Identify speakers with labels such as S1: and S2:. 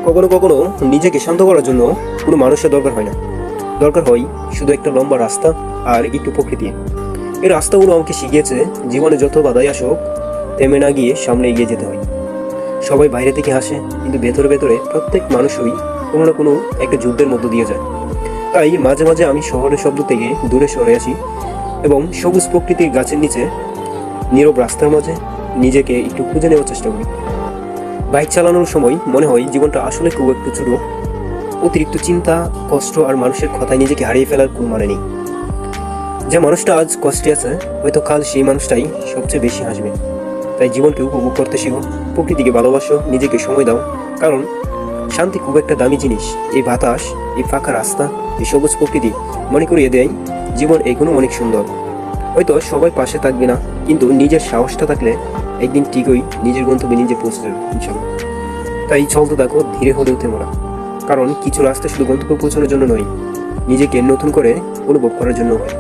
S1: কখনো কখনো নিজেকে শান্ত করার জন্য কোনো মানুষের দরকার হয় না, দরকার হয় শুধু একটা লম্বা রাস্তা আর একটু প্রকৃতি। এই রাস্তাগুলো আমাকে শিখিয়েছে জীবনে যত বাধাই আসুক থেমে না গিয়ে সামনে এগিয়ে যেতে হয়। সবাই বাইরে থেকে হাসে, কিন্তু ভেতরে ভেতরে প্রত্যেক মানুষই কোনো না কোনো একটা যুদ্ধের মধ্য দিয়ে যায়। তাই মাঝে মাঝে আমি শহরের শব্দ থেকে দূরে সরে আসি এবং সবুজ প্রকৃতির গাছের নিচে নীরব রাস্তার মাঝে নিজেকে একটু খুঁজে নেওয়ার চেষ্টা করি। বাইক চালানোর সময় মনে হয় জীবনটা আসলে খুব একটু ছোট। অতিরিক্ত চিন্তা, কষ্ট আর মানুষের কথায় নিজেকে হারিয়ে ফেলার কোনো মানে নেই। যে মানুষটা আজ কষ্টে আছে, হয়তো কাল সেই মানুষটাই সবচেয়ে বেশি হাসবে। তাই জীবনকে উপভোগ করতে শিখো, প্রকৃতিকে ভালোবাসো, নিজেকে সময় দাও, কারণ শান্তি খুব একটা দামি জিনিস। এই বাতাস, এই ফাঁকা রাস্তা, এই সবুজ প্রকৃতি মনে করিয়ে দেয় জীবন এখনো অনেক সুন্দর। হয়তো সবাই পাশে থাকবে না, কিন্তু নিজের সাহসটা থাকলে একদিন ঠিকই নিজের গন্তব্যে নিজে পৌঁছে যাবে ইনশাল্লাহ। তাই চলতে থাকো, ধীরে হলেও থেমো না, কারণ কিছু রাস্তা শুধু গন্তব্যে পৌঁছানোর জন্য নয়, নিজেকে নতুন করে অনুভব করার জন্য হয়।